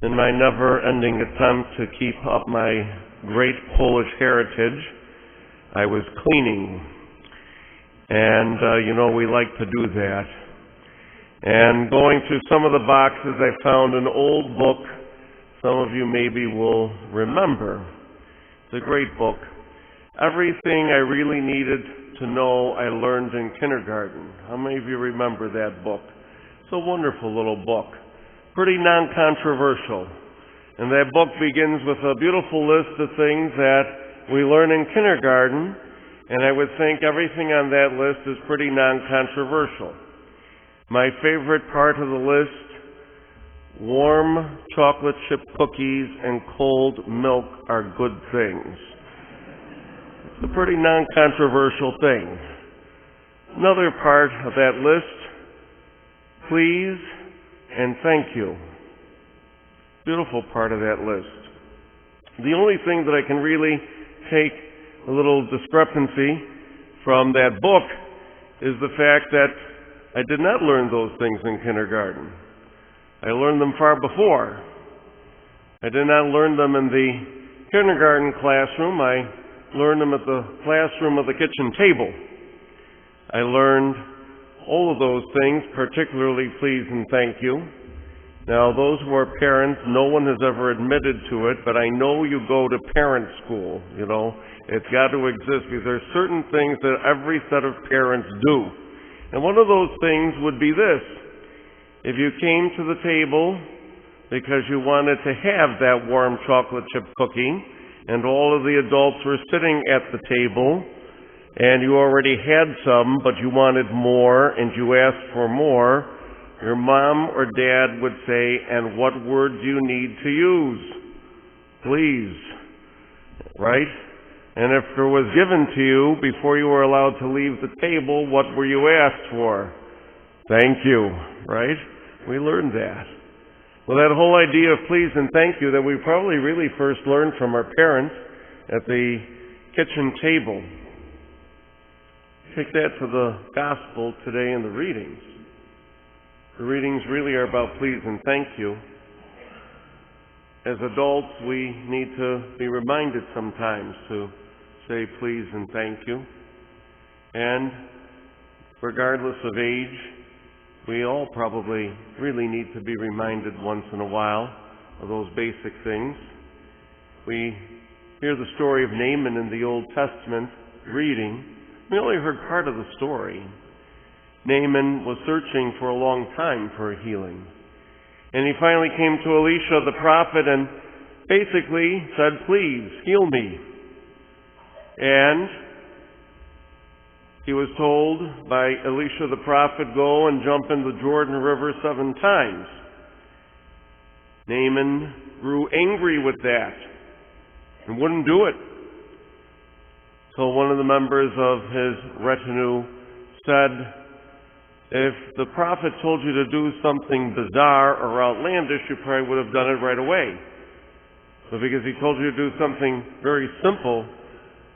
in my never-ending attempt to keep up my great Polish heritage, I was cleaning. And, we like to do that. And going through some of the boxes, I found an old book some of you maybe will remember. It's a great book. Everything I really needed to know I learned in kindergarten. How many of you remember that book? It's a wonderful little book. Pretty non-controversial. And that book begins with a beautiful list of things that we learn in kindergarten, and I would think everything on that list is pretty non-controversial. My favorite part of the list, warm chocolate chip cookies and cold milk are good things. It's a pretty non-controversial thing. Another part of that list, please and thank you. Beautiful part of that list. The only thing that I can really take a little discrepancy from that book is the fact that I did not learn those things in kindergarten. I learned them far before. I did not learn them in the kindergarten classroom. I learned them at the classroom of the kitchen table. I learned all of those things, particularly please and thank you. Now, those who are parents, no one has ever admitted to it, but I know you go to parent school, It's got to exist because there are certain things that every set of parents do. And one of those things would be this. If you came to the table because you wanted to have that warm chocolate chip cookie, and all of the adults were sitting at the table, and you already had some, but you wanted more, and you asked for more, your mom or dad would say, and what word do you need to use? Please. Right? And if it was given to you before you were allowed to leave the table, what were you asked for? Thank you. Right? We learned that. Well, that whole idea of please and thank you that we probably really first learned from our parents at the kitchen table. Take that to the gospel today in the readings. The readings really are about please and thank you. As adults, we need to be reminded sometimes to say please and thank you. And regardless of age, we all probably really need to be reminded once in a while of those basic things. We hear the story of Naaman in the Old Testament reading. We only heard part of the story. Naaman was searching for a long time for a healing. And he finally came to Elisha the prophet and basically said, please, heal me. And he was told by Elisha the prophet, go and jump in the Jordan River 7 times. Naaman grew angry with that and wouldn't do it. So one of the members of his retinue said, if the prophet told you to do something bizarre or outlandish, you probably would have done it right away. But because he told you to do something very simple,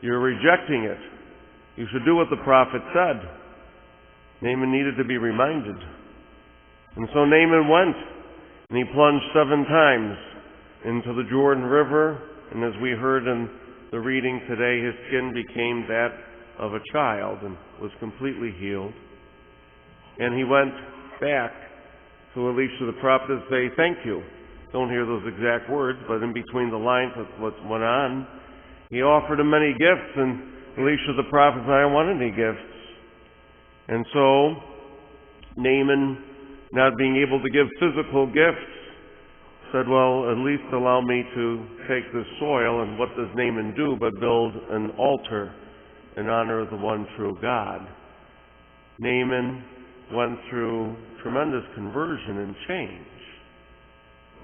you're rejecting it. You should do what the prophet said. Naaman needed to be reminded. And so Naaman went, and he plunged 7 times into the Jordan River, and as we heard in the reading today, his skin became that of a child and was completely healed. And he went back to Elisha the prophet to say, thank you. Don't hear those exact words, but in between the lines of what went on, he offered him many gifts, and Elisha the prophet said, I don't want any gifts. And so, Naaman, not being able to give physical gifts, said, well, at least allow me to take this soil. And what does Naaman do but build an altar in honor of the one true God? Naaman went through tremendous conversion and change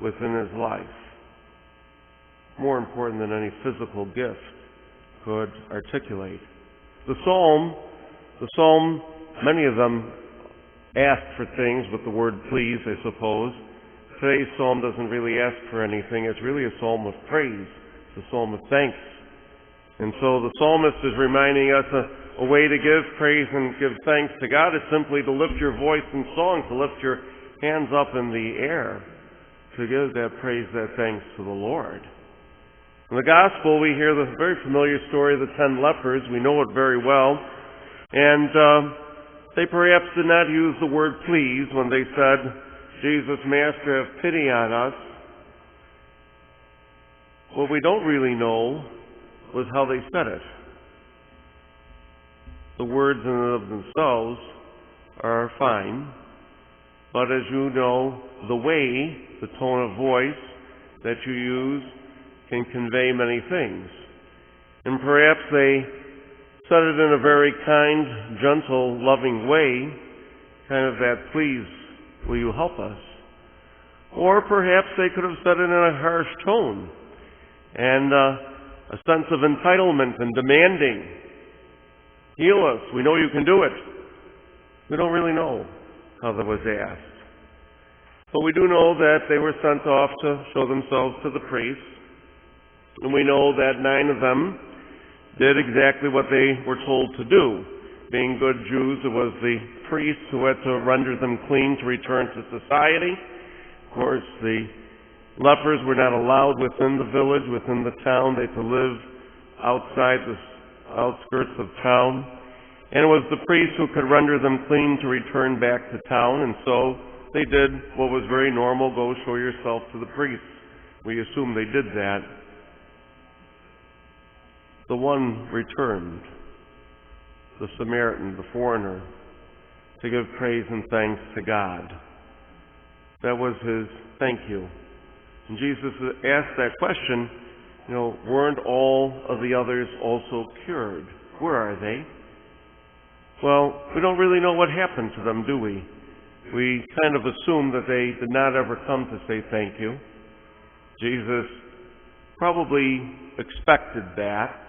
within his life. More important than any physical gift could articulate. The psalm, many of them ask for things with the word please, I suppose. Today's psalm doesn't really ask for anything. It's really a psalm of praise. It's a psalm of thanks. And so the psalmist is reminding us a way to give praise and give thanks to God is simply to lift your voice in song, to lift your hands up in the air, to give that praise, that thanks to the Lord. In the Gospel, we hear the very familiar story of the 10 lepers. We know it very well. And they perhaps did not use the word please when they said, "Jesus, Master, have pity on us." What we don't really know was how they said it. The words in and of themselves are fine, but as you know, the way, the tone of voice that you use can convey many things. And perhaps they said it in a very kind, gentle, loving way, kind of that, "Please, will you help us?" Or perhaps they could have said it in a harsh tone and a sense of entitlement and demanding. "Heal us, we know you can do it." We don't really know how that was asked. But we do know that they were sent off to show themselves to the priests. And we know that 9 of them did exactly what they were told to do. Being good Jews, it was the priests who had to render them clean to return to society. Of course, the lepers were not allowed within the village, within the town. They had to live outside the outskirts of town. And it was the priests who could render them clean to return back to town. And so they did what was very normal: go show yourself to the priests. We assume they did that. The one returned, the Samaritan, the foreigner, to give praise and thanks to God. That was his thank you. And Jesus asked that question, weren't all of the others also cured? Where are they? Well, we don't really know what happened to them, do we? We kind of assume that they did not ever come to say thank you. Jesus probably expected that,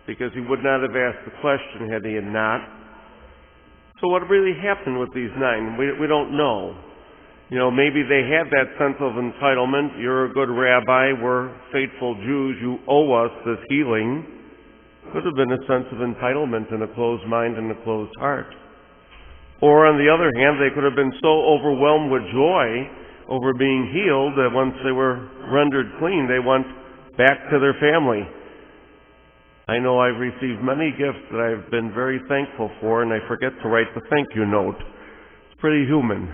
because he would not have asked the question had he not. So what really happened with these 9? We don't know. Maybe they had that sense of entitlement. You're a good rabbi, we're faithful Jews, you owe us this healing. Could have been a sense of entitlement and a closed mind and a closed heart. Or on the other hand, they could have been so overwhelmed with joy over being healed that once they were rendered clean, they went back to their family. I know I've received many gifts that I've been very thankful for, and I forget to write the thank you note. It's pretty human.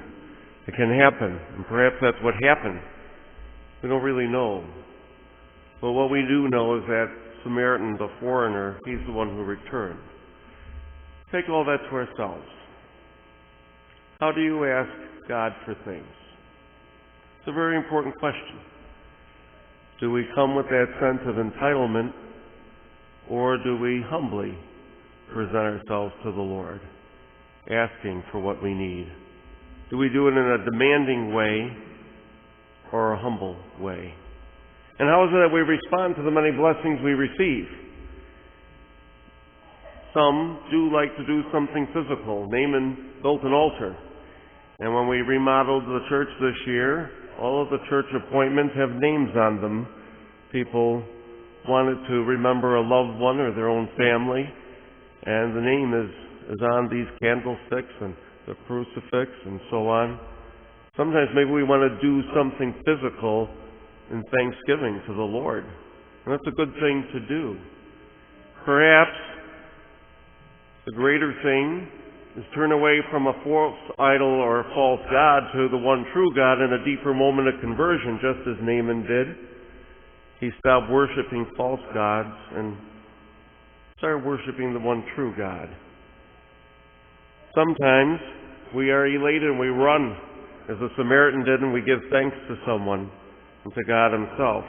It can happen, and perhaps that's what happened. We don't really know. But what we do know is that Samaritan, the foreigner, he's the one who returned. Take all that to ourselves. How do you ask God for things? It's a very important question. Do we come with that sense of entitlement, or do we humbly present ourselves to the Lord, asking for what we need? Do we do it in a demanding way or a humble way? And how is it that we respond to the many blessings we receive? Some do like to do something physical. Naaman built an altar. And when we remodeled the church this year, all of the church appointments have names on them. People wanted to remember a loved one or their own family, and the name is on these candlesticks and the crucifix and so on. Sometimes maybe we want to do something physical in thanksgiving to the Lord, and that's a good thing to do. Perhaps the greater thing is turn away from a false idol or a false god to the one true God in a deeper moment of conversion, just as Naaman did. He stopped worshiping false gods and started worshiping the one true God. Sometimes we are elated and we run, as the Samaritan did, and we give thanks to someone and to God himself.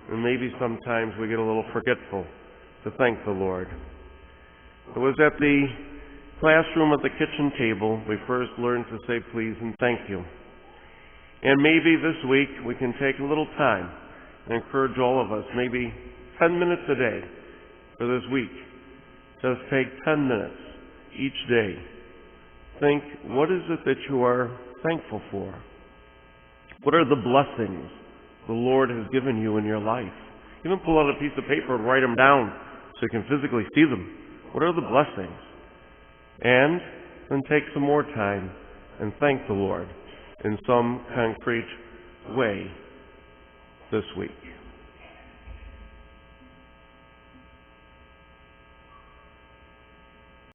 And maybe sometimes we get a little forgetful to thank the Lord. It was at the classroom at the kitchen table we first learned to say please and thank you. And maybe this week we can take a little time and encourage all of us, maybe 10 minutes a day for this week. Just take 10 minutes each day. Think, what is it that you are thankful for? What are the blessings the Lord has given you in your life? Even pull out a piece of paper and write them down so you can physically see them. What are the blessings? And then take some more time and thank the Lord in some concrete way this week.